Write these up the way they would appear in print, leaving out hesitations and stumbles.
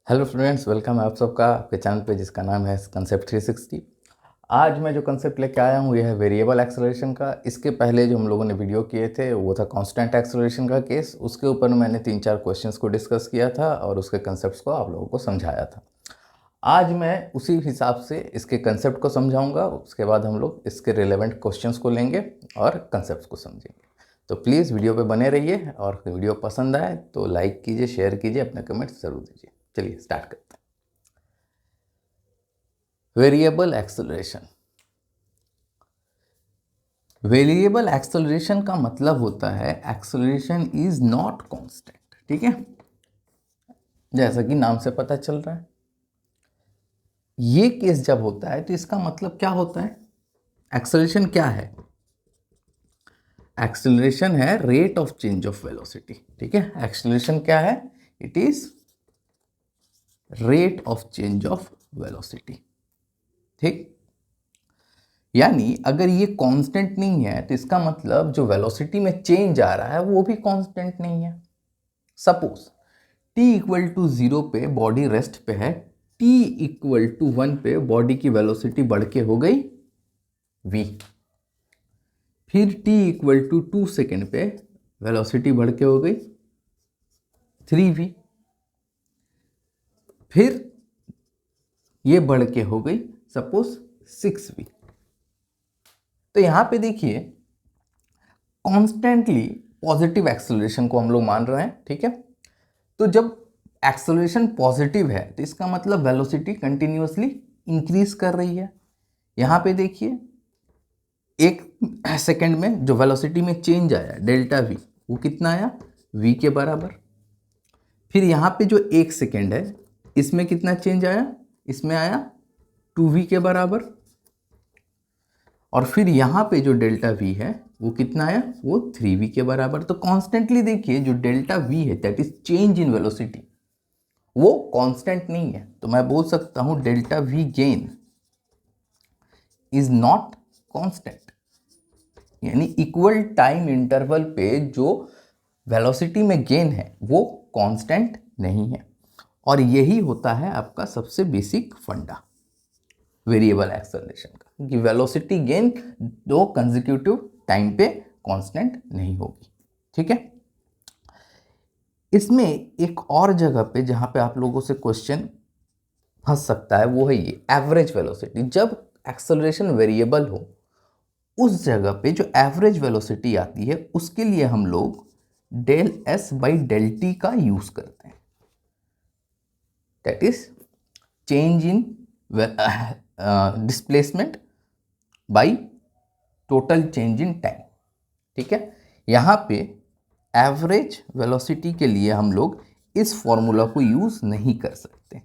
Hello friends, welcome है आप सबका आपके चैनल पे जिसका नाम है कंसेप्ट 360। आज मैं जो कंसेप्ट लेके आया हूँ यह है वेरिएबल एक्सेलरेशन का। इसके पहले जो हम लोगों ने वीडियो किए थे वो था कांस्टेंट एक्सेलरेशन का केस। उसके ऊपर मैंने 3-4 क्वेश्चंस को डिस्कस किया था और उसके कंसेप्ट्स को आप लोगों को समझाया था। आज मैं उसी हिसाब से इसके कंसेप्ट को समझाऊंगा। उसके बाद हम लोग इसके रिलेवेंट क्वेश्चंस को लेंगे और कंसेप्ट को समझेंगे। तो प्लीज़ वीडियो पे बने रहिए और वीडियो पसंद आए तो लाइक कीजिए, शेयर कीजिए, अपने कमेंट्स ज़रूर दीजिए। चलिए स्टार्ट करते हैं। Variable acceleration. वेरिएबल एक्सेलरेशन का मतलब होता है एक्सेलरेशन इज नॉट कांस्टेंट। ठीक है, जैसा कि नाम से पता चल रहा है। ये केस जब होता है तो इसका मतलब क्या होता है? एक्सेलरेशन क्या है? एक्सेलरेशन है rate of change of velocity. ठीक है, एक्सेलरेशन क्या है? It is rate of change of velocity. ठीक, यानी अगर ये कांस्टेंट नहीं है तो इसका मतलब जो वेलोसिटी में चेंज आ रहा है वो भी कांस्टेंट नहीं है। सपोज t इक्वल टू 0 पे बॉडी रेस्ट पे है, t इक्वल टू 1 पे बॉडी की वेलोसिटी बढ़ के हो गई v। फिर t इक्वल टू 2 सेकेंड पे वेलोसिटी बढ़ के हो गई 3v। फिर ये बढ़ के हो गई सपोज 6v। तो यहां पे देखिए कॉन्स्टेंटली पॉजिटिव एक्सेलरेशन को हम लोग मान रहे हैं। ठीक है, तो जब एक्सेलरेशन पॉजिटिव है तो इसका मतलब वेलोसिटी कंटिन्यूअसली इंक्रीज कर रही है। यहां पे देखिए 1 सेकेंड में जो वेलोसिटी में चेंज आया डेल्टा वी, वो कितना आया? v के बराबर। फिर यहां पे जो 1 सेकेंड है इसमें कितना चेंज आया? इसमें आया 2v के बराबर। और फिर यहां पे जो डेल्टा v है वो कितना आया? वो 3v के बराबर। तो कॉन्स्टेंटली देखिए जो डेल्टा v है that is change in velocity, वो कांस्टेंट नहीं है। तो मैं बोल सकता हूं delta we gain is not constant, यानी इक्वल टाइम इंटरवल पे जो वेलोसिटी में गेन है वो कांस्टेंट नहीं है। और यही होता है आपका सबसे बेसिक फंडा वेरिएबल एक्सेलरेशन का, कि वेलोसिटी गेन दो कंसेक्यूटिव टाइम पे कांस्टेंट नहीं होगी। ठीक है, इसमें एक और जगह पे जहां पे आप लोगों से क्वेश्चन फंस सकता है वो है ये एवरेज वेलोसिटी। जब एक्सेलरेशन वेरिएबल हो उस जगह पे जो एवरेज वेलोसिटी आती है उसके लिए हम लोग del S by del T का यूज करते हैं, that is change in displacement by total change in time. ठीक है, यहां पे एवरेज वेलोसिटी के लिए हम लोग इस फॉर्मूला को यूज नहीं कर सकते।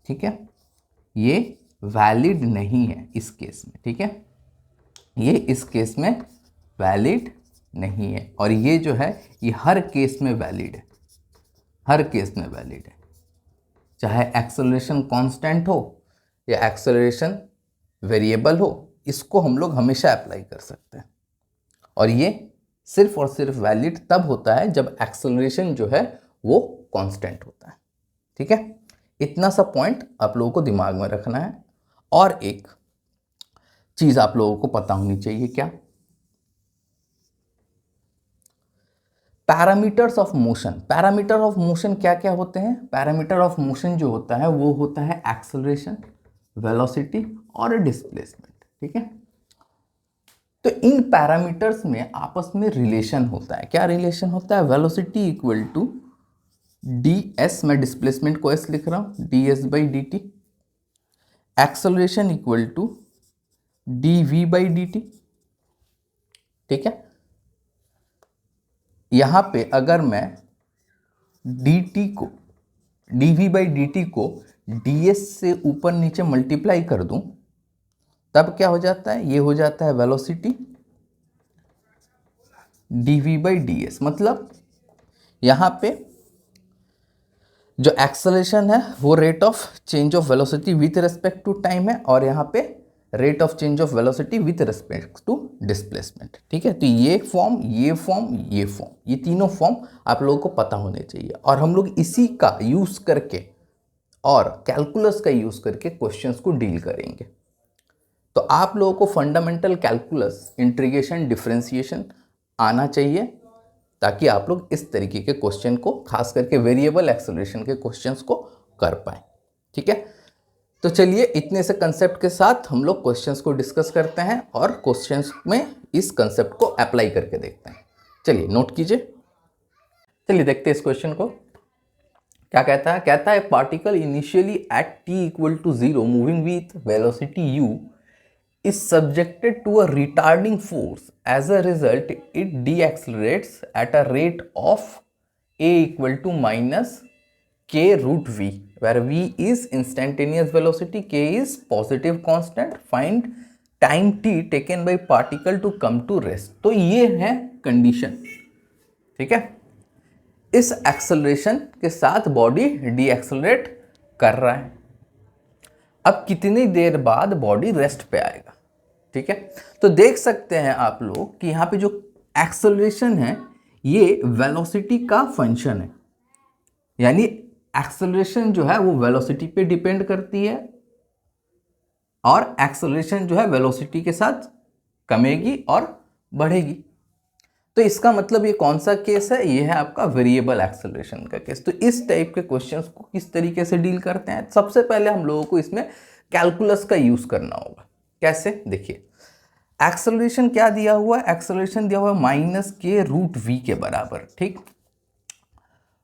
ठीक है, ये वैलिड नहीं है इस केस में। ठीक है, ये इस केस में वैलिड नहीं है और ये जो है ये हर केस में वैलिड है, हर केस में वैलिड है, चाहे एक्सेलरेशन कांस्टेंट हो या एक्सेलरेशन वेरिएबल हो, इसको हम लोग हमेशा अप्लाई कर सकते हैं। और ये सिर्फ और सिर्फ वैलिड तब होता है जब एक्सेलरेशन जो है वो कांस्टेंट होता है। ठीक है, इतना सा पॉइंट आप लोगों को दिमाग में रखना है। और एक चीज आप लोगों को पता होनी चाहिए, क्या? Parameters of motion. Parameter of motion क्या क्या होते हैं? पैरामीटर ऑफ मोशन जो होता है वो होता है एक्सेलरेशन, वेलोसिटी और डिस्प्लेसमेंट। ठीक है, तो इन पैरामीटर्स में आपस में रिलेशन होता है। क्या रिलेशन होता है? Velocity equal to D S, मैं डिस्प्लेसमेंट को एस लिख रहा हूं, D S by D T. Acceleration equal to D V by D T. ठीक है, यहां पे अगर मैं डी टी को D V by D T को डी एस से ऊपर नीचे मल्टीप्लाई कर दूं तब क्या हो जाता है? ये हो जाता है velocity D V by D S. मतलब यहां पे जो एक्सेलरेशन है वो rate of change of velocity with respect to time है और यहाँ पे rate of change of velocity with respect to displacement. ठीक है, तो ये फॉर्म, ये फॉर्म, ये फॉर्म, ये तीनों फॉर्म आप लोगों को पता होने चाहिए, और हम लोग इसी का यूज करके और कैलकुलस का यूज करके क्वेश्चंस को डील करेंगे। तो आप लोगों को फंडामेंटल कैलकुलस, इंटीग्रेशन, डिफरेंशिएशन आना चाहिए, ताकि आप लोग इस तरीके के क्वेश्चन को, खास करके वेरिएबल एक्सेलरेशन के क्वेश्चंस को कर पाए। ठीक है, तो चलिए इतने से कंसेप्ट के साथ हम लोग क्वेश्चंस को डिस्कस करते हैं और क्वेश्चंस में इस कंसेप्ट को अप्लाई करके देखते हैं। चलिए नोट कीजिए, चलिए देखते हैं इस क्वेश्चन को क्या कहता है। कहता है particle initially at t equal to 0 moving with velocity u is subjected to a retarding force. As a result, it deaccelerates at a rate of a equal to minus k root v, where v is instantaneous velocity, k is positive constant. Find time t taken by particle to come to rest. तो ये है condition. ठीक है, इस acceleration के साथ body decelerate कर रहा है। अब कितनी देर बाद बॉडी रेस्ट पे आएगा। ठीक है, तो देख सकते हैं आप लोग कि यहाँ पे जो एक्सेलरेशन है ये वेलोसिटी का फंक्शन है, यानी एक्सेलरेशन जो है वो वेलोसिटी पे डिपेंड करती है, और एक्सेलरेशन जो है वेलोसिटी के साथ कमेगी और बढ़ेगी। तो इसका मतलब ये कौन सा केस है, ये है आपका वेरिएबल एक्सेलरेशन का केस। तो इस टाइप के क्वेश्चंस को किस तरीके से डील करते हैं, सबसे पहले हम लोगों को इसमें कैलकुलस का यूज करना होगा। कैसे, देखिए एक्सेलरेशन क्या दिया हुआ है, एक्सेलरेशन दिया हुआ है माइनस के रूट वी के बराबर। ठीक,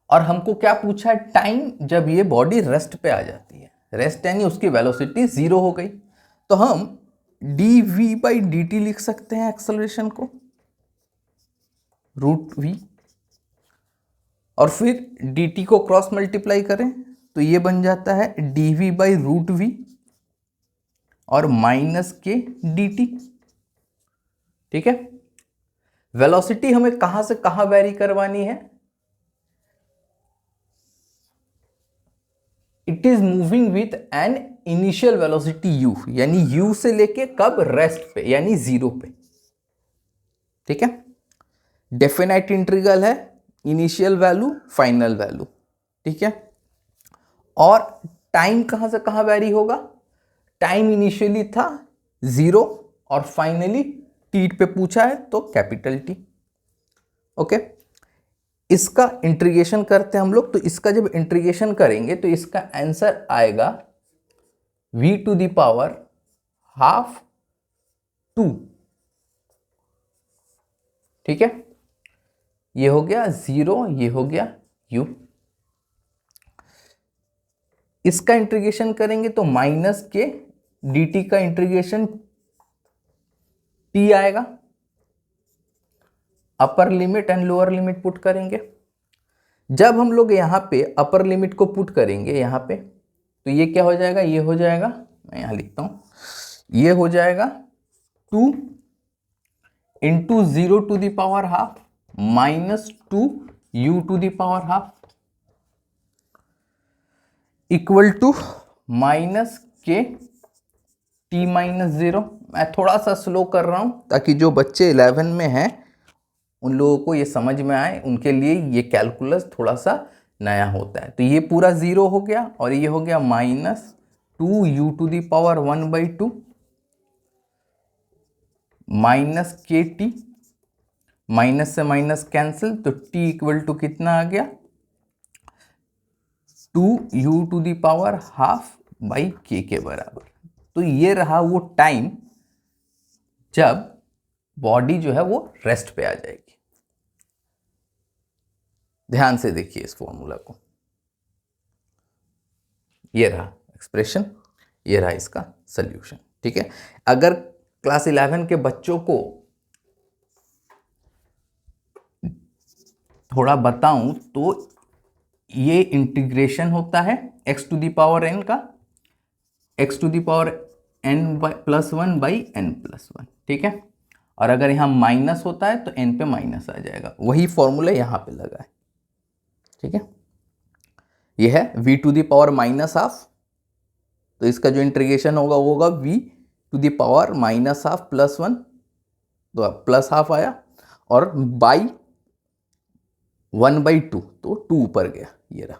और हमको क्या पूछा है, टाइम जब ये बॉडी रेस्ट पे आ जाती है, रेस्ट यानी उसकी वेलोसिटी 0 हो गई, तो हम D V by D T लिख सकते हैं एक्सेलरेशन को, रूट वी, और फिर डी टी को क्रॉस मल्टीप्लाई करें तो ये बन जाता है D V by root V और माइनस के डी टी। ठीक है, वेलोसिटी हमें कहां से कहां वेरी करवानी है, it is moving with an initial velocity u, यानी u से लेके कब, रेस्ट पे यानी 0 पे। ठीक है, डेफिनाइट इंटीग्रल है, इनिशियल वैल्यू फाइनल वैल्यू। ठीक है, और टाइम कहां से कहां वेरी होगा, टाइम इनिशियली था 0 और फाइनली टी पे पूछा है तो कैपिटल टी। ओके, इसका इंटीग्रेशन करते हैं हम लोग, तो इसका जब इंटीग्रेशन करेंगे तो इसका आंसर आएगा v to the power half 2। ठीक है, ये हो गया 0, ये हो गया u। इसका इंटीग्रेशन करेंगे तो माइनस के dt का इंटीग्रेशन t आएगा, upper limit and lower limit put करेंगे। जब हम लोग यहाँ पे अपर लिमिट को पुट करेंगे यहाँ पे, तो ये क्या हो जाएगा, ये हो जाएगा, मैं यहाँ लिखता हूँ, ये हो जाएगा 2 into 0 to the power half minus 2 u to the power half equal to minus K t minus 0। मैं थोड़ा सा स्लो कर रहा हूँ ताकि जो बच्चे 11 में हैं उन लोगों को ये समझ में आए, उनके लिए ये कैलकुलस थोड़ा सा नया होता है। तो ये पूरा 0 हो गया और ये हो गया minus 2u to the power 1/2 minus K T, minus से माइनस कैंसिल, तो t इक्वल टू कितना आ गया, 2u to the power half by K बराबर। तो ये रहा वो टाइम जब बॉडी जो है वो रेस्ट पे आ जाएगी। ध्यान से देखिए इस फॉर्मूला को, ये रहा एक्सप्रेशन, ये रहा इसका सल्यूशन। ठीक है, अगर क्लास 11 के बच्चों को थोड़ा बताऊं तो ये इंटीग्रेशन होता है x to the power n का, x to the power n plus 1 by n plus 1। ठीक है, और अगर यहाँ माइनस होता है तो n पे माइनस आ जाएगा, वही फॉर्मूला यहाँ पे लगा है। ठीक है, ये है v to the power minus half, तो इसका जो इंटीग्रेशन होगा वो होगा v to the power minus half plus 1, तो प्लस हाफ आया, और बाई 1/2, तो 2 ऊपर गया, ये रहा।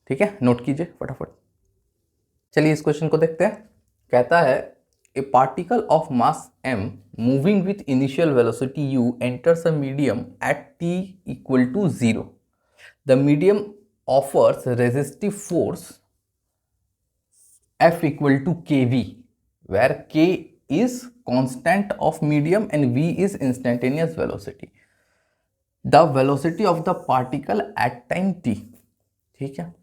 ठीक है, नोट कीजिए फटाफट। चलिए इस क्वेश्चन को देखते हैं। कहता है ए particle of mass m moving with initial velocity u enters a medium at t equal to 0. The medium offers resistive force F equal to kV, where k is constant of medium and v is instantaneous velocity. The velocity of the particle at time t. ठीक है,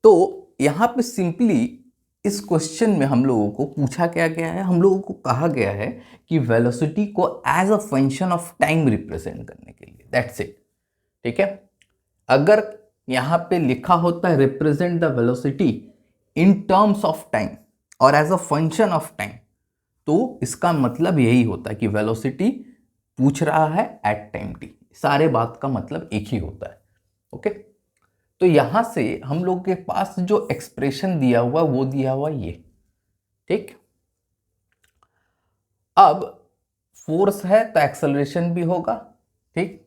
तो यहां पे simply इस question में हम लोगों को पूछा क्या गया है, हम लोगों को कहा गया है कि वेलोसिटी को as a function of time represent करने के लिए, दैट्स इट। ठीक है, अगर यहां पे लिखा होता है represent the velocity in terms of time और as a function of time, तो इसका मतलब यही होता है कि वेलोसिटी पूछ रहा है एट टाइम टी। सारे बात का मतलब एक ही होता है। ओके, तो यहां से हम लोग के पास जो एक्सप्रेशन दिया हुआ वो दिया हुआ ये। ठीक, अब फोर्स है तो एक्सेलरेशन भी होगा। ठीक,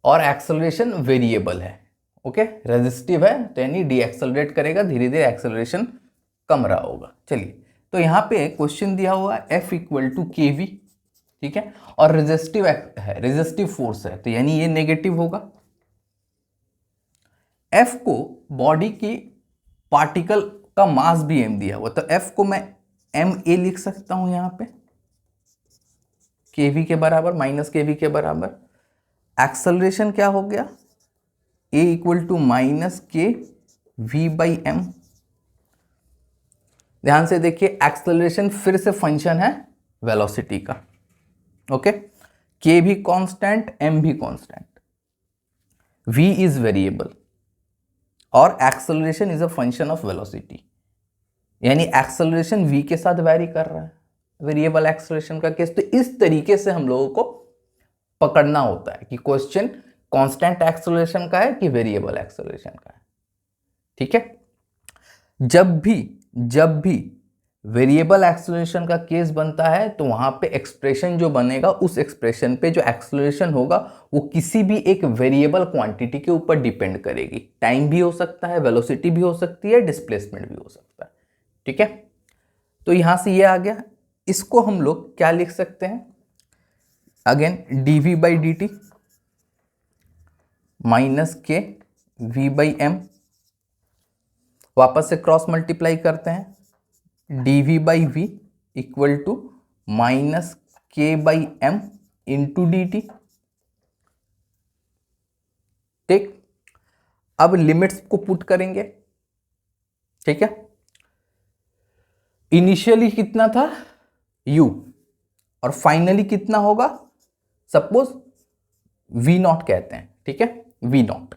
और एक्सेलरेशन वेरिएबल है। ओके, रेजिस्टिव है तो यानी डी एक्सेलरेट करेगा, धीरे धीरे एक्सेलरेशन कम रहा होगा। चलिए, तो यहां पे क्वेश्चन दिया हुआ F इक्वल टू KV। ठीक है, और रेजिस्टिव है, रेजिस्टिव फोर्स है, तो यानी ये नेगेटिव होगा। F को बॉडी की पार्टिकल का मास भी m दिया हुआ, तो F को मैं ma लिख सकता हूं यहां पे, kv के बराबर, माइनस kv के बराबर। एक्सेलरेशन क्या हो गया, a इक्वल टू माइनस के वी बाई एम। ध्यान से देखिए, एक्सेलरेशन फिर से फंक्शन है वेलोसिटी का। ओके, k भी कांस्टेंट, m भी कांस्टेंट, v इज वेरिएबल, और acceleration is a function of velocity, यानी एक्सेलरेशन v के साथ वैरी कर रहा है, वेरिएबल एक्सेलरेशन का केस। तो इस तरीके से हम लोगों को पकड़ना होता है कि क्वेश्चन कांस्टेंट एक्सेलरेशन का है कि वेरिएबल एक्सेलरेशन का है। ठीक है, जब भी वेरिएबल एक्सेलरेशन का केस बनता है तो वहां पे एक्सप्रेशन जो बनेगा, उस एक्सप्रेशन पे जो एक्सेलरेशन होगा वो किसी भी एक वेरिएबल क्वांटिटी के ऊपर डिपेंड करेगी। टाइम भी हो सकता है, वेलोसिटी भी हो सकती है, डिस्प्लेसमेंट भी हो सकता है। ठीक है, तो यहां से ये आ गया। इसको हम लोग क्या लिख सकते हैं, again dv by D T minus K v by M, वापस से क्रॉस मल्टीप्लाई करते हैं, dv by V equal to minus K by M into D T. ठीक, अब लिमिट्स को पुट करेंगे। ठीक है, इनिशियली कितना था u, और फाइनली कितना होगा, सपोज v नॉट कहते हैं। ठीक है, v नॉट,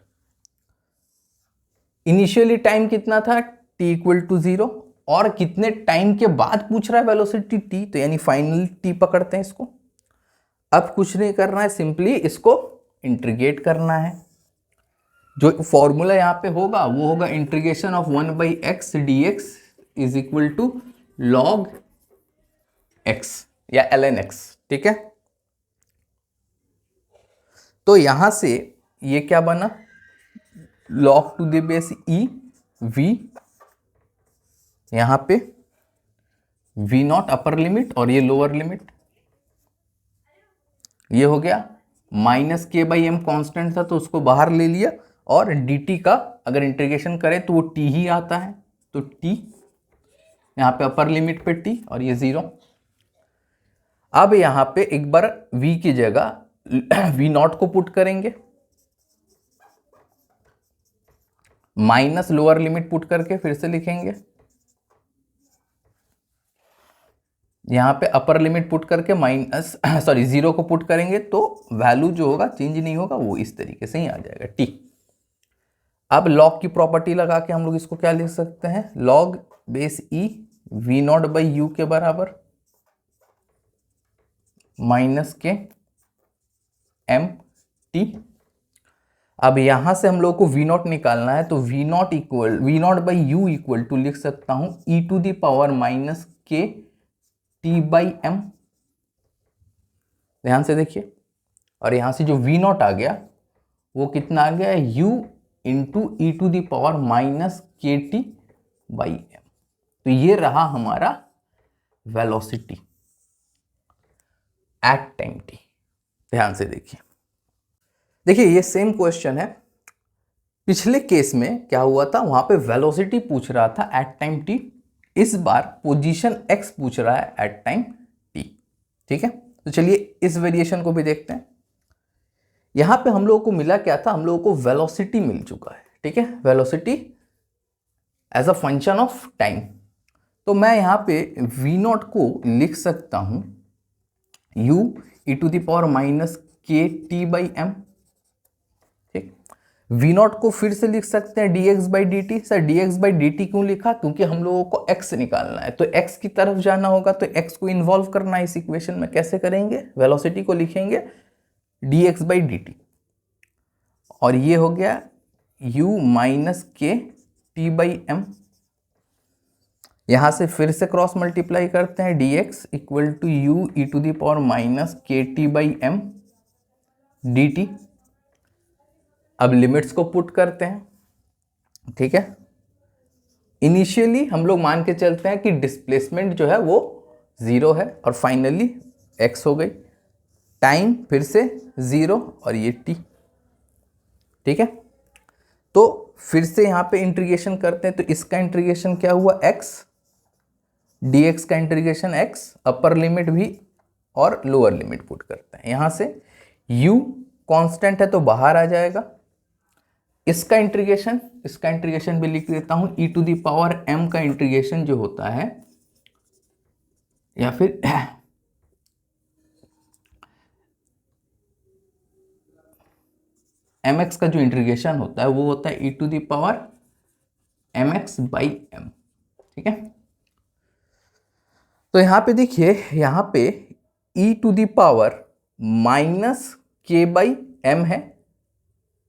इनिशियली टाइम कितना था, t इक्वल टू 0, और कितने टाइम के बाद पूछ रहा है वेलोसिटी t, तो यानी फाइनल t पकड़ते हैं इसको। अब कुछ नहीं करना है, सिंपली इसको इंटीग्रेट करना है। जो फॉर्मूला यहां पे होगा वो होगा integration of 1/x dx is equal to log x या ln x। ठीक है, तो यहां से ये क्या बना, log to the base e v, यहां पे v नॉट अपर लिमिट और ये लोअर लिमिट, ये हो गया minus K by M constant था तो उसको बाहर ले लिया, और dt का अगर इंटीग्रेशन करें तो वो t ही आता है, तो t यहां पे अपर लिमिट पे t और ये 0। अब यहां पे एक बार v की जगह v नॉट को पुट करेंगे, माइनस लोअर लिमिट पुट करके फिर से लिखेंगे, यहां पे अपर लिमिट पुट करके माइनस 0 को पुट करेंगे, तो वैल्यू जो होगा चेंज नहीं होगा, वो इस तरीके से ही आ जाएगा t। अब लॉग की प्रॉपर्टी लगा के हम लोग इसको क्या लिख सकते हैं, log base e v not by you के बराबर माइनस के एम टी। अब यहां से हम लोग को वी नॉट निकालना है, तो V nought by U equal to लिख सकता हूं E to the power minus K T by M. ध्यान से देखिए, और यहां से जो वी नॉट आ गया वो कितना आ गया, u into E to the power minus K T by M. तो ये रहा हमारा वेलोसिटी एट टाइम t। ध्यान से देखिए, देखिए ये सेम क्वेश्चन है। पिछले केस में क्या हुआ था, वहां पे वेलोसिटी पूछ रहा था एट टाइम t, इस बार पोजीशन x पूछ रहा है एट टाइम t। ठीक है, तो चलिए इस वेरिएशन को भी देखते हैं। यहां पे हम लोगों को मिला क्या था, हम लोगों को वेलोसिटी मिल चुका है। ठीक है, velocity as a function of time. तो मैं यहां पे v नॉट को लिख सकता हूं u E to the power minus K T by M. ठीक, v नॉट को फिर से लिख सकते हैं dx बाई डी टी। सर dx बाई डी टी क्यों लिखा, क्योंकि हम लोगों को x निकालना है, तो x की तरफ जाना होगा, तो x को इन्वॉल्व करना है इस इक्वेशन में। कैसे करेंगे, वेलोसिटी को लिखेंगे dx बाई डी टी, और ये हो गया u minus K T by M. यहां से फिर से क्रॉस मल्टीप्लाई करते हैं, dx equal to U E to the power minus K T by M D T. अब लिमिट्स को पुट करते हैं। ठीक है, इनिशियली हम लोग मान के चलते हैं कि डिस्प्लेसमेंट जो है वो 0 है, और फाइनली x हो गई, टाइम फिर से 0 और ये t। ठीक है, तो फिर से यहां पे इंटीग्रेशन करते हैं, तो इसका इंटीग्रेशन क्या हुआ, x, dx का इंटीग्रेशन x, अपर लिमिट भी और लोअर लिमिट पुट करते हैं। यहां से u कांस्टेंट है तो बाहर आ जाएगा, इसका इंटीग्रेशन भी लिख देता हूं, E to the power m का इंटीग्रेशन जो होता है, या फिर mx का जो इंटीग्रेशन होता है वो होता है E to the power mx by m। ठीक है, तो यहां पे देखिए, यहां पे E to the power minus K by M है।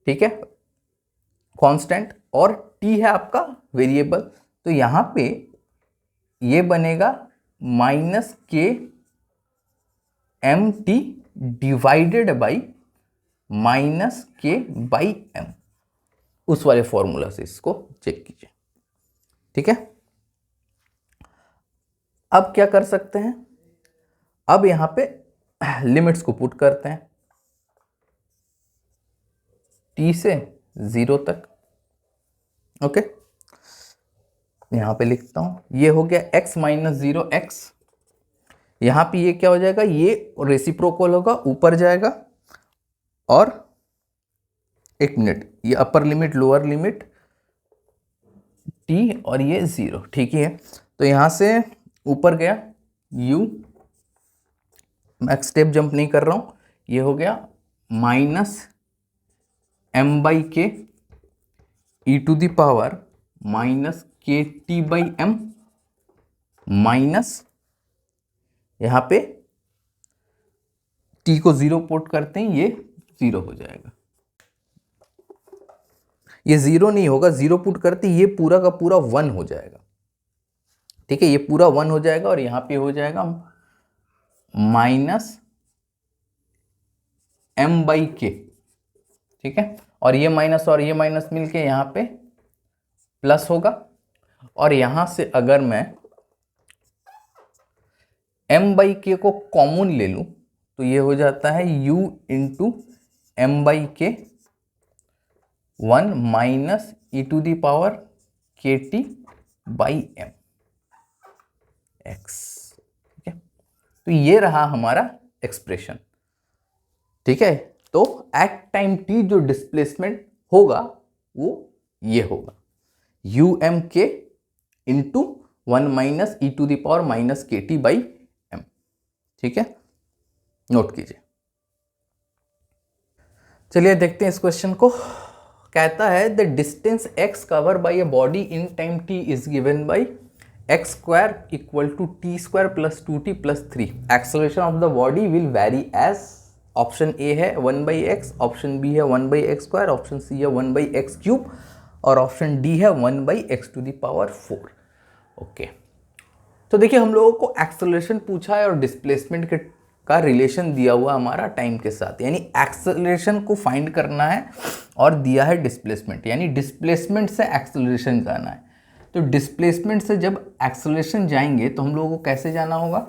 ठीक है, कांस्टेंट, और t है आपका वेरिएबल, तो यहां पे ये बनेगा minus K M T divided by minus K by M. उस वाले फॉर्मूला से इसको चेक कीजिए। ठीक है, अब क्या कर सकते हैं, अब यहां पे लिमिट्स को पुट करते हैं t से 0 तक। ओके, यहां पे लिखता हूं, ये हो गया x माइनस 0 x। यहां पे ये क्या हो जाएगा, ये रेसिप्रोकल होगा, ऊपर जाएगा, और एक मिनट, ये upper limit lower limit t, और ये 0। ठीक ही है, तो यहां से ऊपर गया u, मैं स्टेप जंप नहीं कर रहा हूं, ये हो गया माइनस m बाई के ई to the power minus K T by M, minus यहां पे t को 0 पुट करते हैं, ये 0 हो जाएगा। ये 0 नहीं होगा, 0 पुट करते ये पूरा का पूरा 1 हो जाएगा। ठीक है, ये पूरा 1 हो जाएगा, और यहां पे हो जाएगा माइनस m बाई के। ठीक है, और ये माइनस मिलके यहां पे प्लस होगा, और यहां से अगर मैं m बाई के को कॉमन ले लूं तो ये हो जाता है u into M by K 1 minus E to the power K T by M X. ठीक है, तो ये रहा हमारा एक्सप्रेशन। ठीक है, तो एट टाइम t जो डिस्प्लेसमेंट होगा वो ये होगा U M K into 1 minus E to the power minus K T by M. ठीक है, नोट कीजिए। चलिए देखते हैं इस क्वेश्चन को। कहता है the distance x cover by a body in time t is given by X square equal to T square plus 2t plus 3। Acceleration of the body will vary as option A है 1/x, option B है 1/x², option C है 1/x³ और option D है 1/x⁴। Okay, तो देखिए हम लोगों को एक्सेलरेशन पूछा है और डिस्प्लेसमेंट के का रिलेशन दिया हुआ हमारा टाइम के साथ, यानी एक्सेलरेशन को फाइंड करना है और दिया है डिस्प्लेसमेंट, यानी डिस्प्लेसमेंट से एक्सेलरेशन जाना है। तो डिस्प्लेसमेंट से जब एक्सेलरेशन जाएंगे तो हम लोगों को कैसे जाना होगा,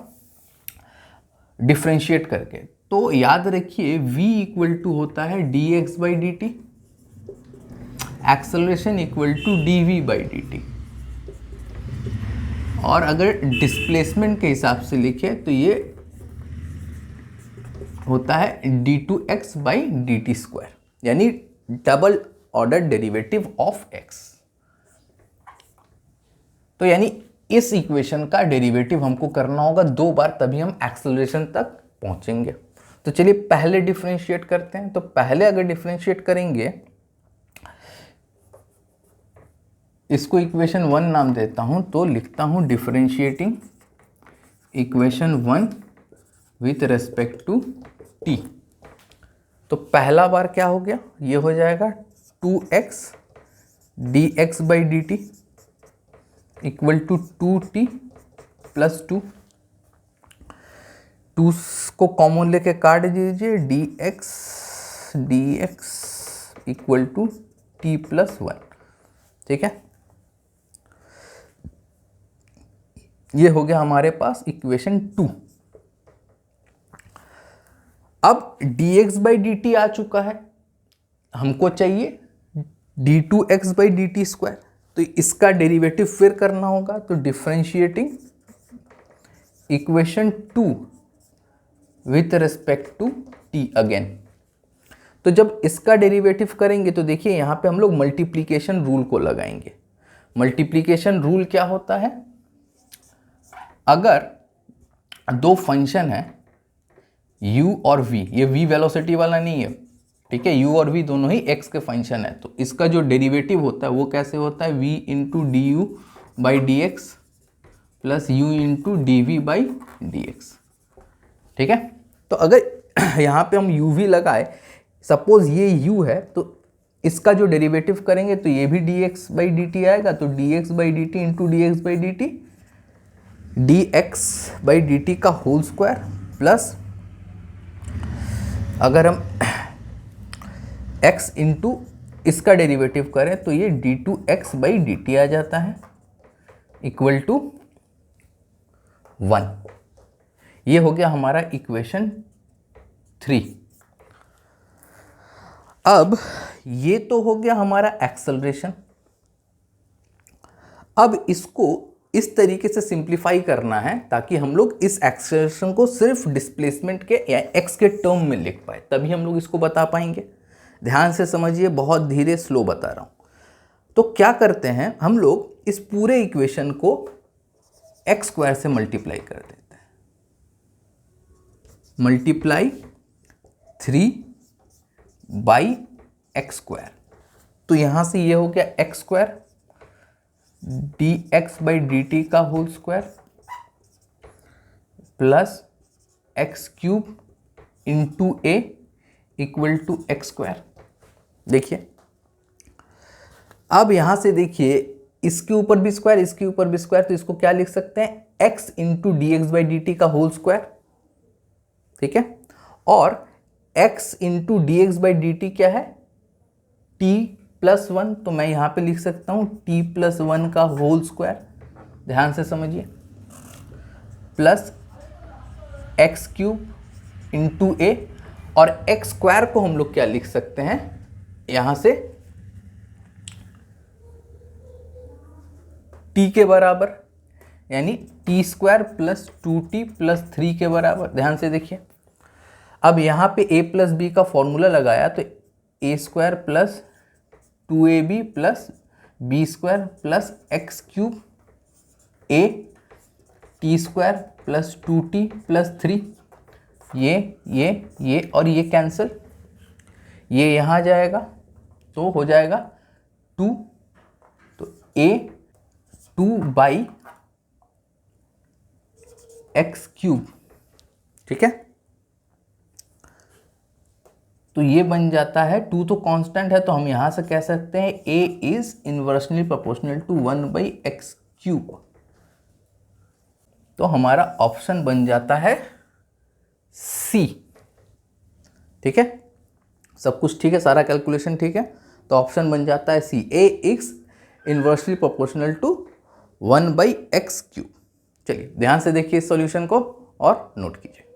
डिफ्रेंशिएट करके। तो याद रखिए v इक्वल टू होता है dx/dt, acceleration equal to dv/dt, और अगर डिस्प्लेसमेंट के हिसाब से लिखे तो ये होता है d2x/dt², यानी double order derivative of x। तो यानी इस इक्वेशन का डेरिवेटिव हमको करना होगा 2 बार, तभी हम एक्सेलरेशन तक पहुंचेंगे। तो चलिए पहले डिफरेंशिएट करते हैं। तो पहले अगर डिफरेंशिएट करेंगे, इसको इक्वेशन 1 नाम देता हूं, तो लिखता हूं differentiating equation 1 with respect to t। तो पहला बार क्या हो गया, ये हो जाएगा 2x dx/dt equal to 2t plus 2। 2 को कॉमन लेके काट दीजिए, dx equal to t plus 1। ठीक है, ये हो गया हमारे पास इक्वेशन 2। अब dx/dt आ चुका है, हमको चाहिए d2x/dt²। तो इसका डेरिवेटिव फिर करना होगा, तो differentiating equation 2 with respect to t again. तो जब इसका डेरिवेटिव करेंगे तो देखिए यहां पे हम लोग मल्टीप्लिकेशन रूल को लगाएंगे। मल्टीप्लिकेशन रूल क्या होता है, अगर 2 फंक्शन है u और v, ये v वेलोसिटी वाला नहीं है, ठीक है, u और v दोनों ही x के फंक्शन है, तो इसका जो डेरिवेटिव होता है वो कैसे होता है, v into D U by D X plus u into D V by D X. ठीक है, तो अगर यहाँ पे हम uv लगाए, सपोज ये u है, तो इसका जो डेरिवेटिव करेंगे तो ये भी dx/dt आएगा, तो dx/dt इंटू dx/dt, dx/dt का होल स्क्वायर प्लस अगर हम x इंटू इसका डेरिवेटिव करें तो ये d2x/dt आ जाता है इक्वल टू 1। ये हो गया हमारा इक्वेशन 3। अब ये तो हो गया हमारा एक्सेलरेशन। अब इसको इस तरीके से सिंप्लीफाई करना है ताकि हम लोग इस एक्सेलरेशन को सिर्फ डिस्प्लेसमेंट के या x के टर्म में लिख पाए, तभी हम लोग इसको बता पाएंगे। ध्यान से समझिए, बहुत धीरे स्लो बता रहा हूं। तो क्या करते हैं, हम लोग इस पूरे इक्वेशन को x² से मल्टीप्लाई कर देते हैं। Multiply 3/x²। तो यहां से ये हो गया x² dx/dt का whole square plus x³ into a equal to x²। देखिए अब यहां से देखिए, इसके ऊपर भी स्क्वायर, इसके ऊपर भी स्क्वायर, तो इसको क्या लिख सकते हैं, x इंटू dx/dt का होल स्क्वायर। ठीक है, और x इंटू dx/dt क्या है, t प्लस 1, तो मैं यहां पे लिख सकता हूं t प्लस 1 का होल स्क्वायर। ध्यान से समझिए, प्लस x³ इंटू a, और x² को हम लोग क्या लिख सकते हैं यहां से, t के बराबर, यानी t² प्लस 2t प्लस 3 के बराबर। ध्यान से देखिए, अब यहां पे a प्लस बी का फॉर्मूला लगाया तो a² plus 2ab plus b² plus x³ a t² plus 2t plus 3, ये और ये कैंसिल, ये यहाँ जाएगा तो हो जाएगा 2, तो a 2/x³। ठीक है, तो ये बन जाता है, 2 तो कांस्टेंट है तो हम यहाँ से कह सकते हैं a is inversely proportional to 1/x³। तो हमारा ऑप्शन बन जाता है सी। ठीक है, सब कुछ ठीक है, सारा कैलकुलेशन ठीक है, तो ऑप्शन बन जाता है C, a is inversely proportional to 1/x³। चलिए ध्यान से देखिए इस सॉल्यूशन को और नोट कीजिए।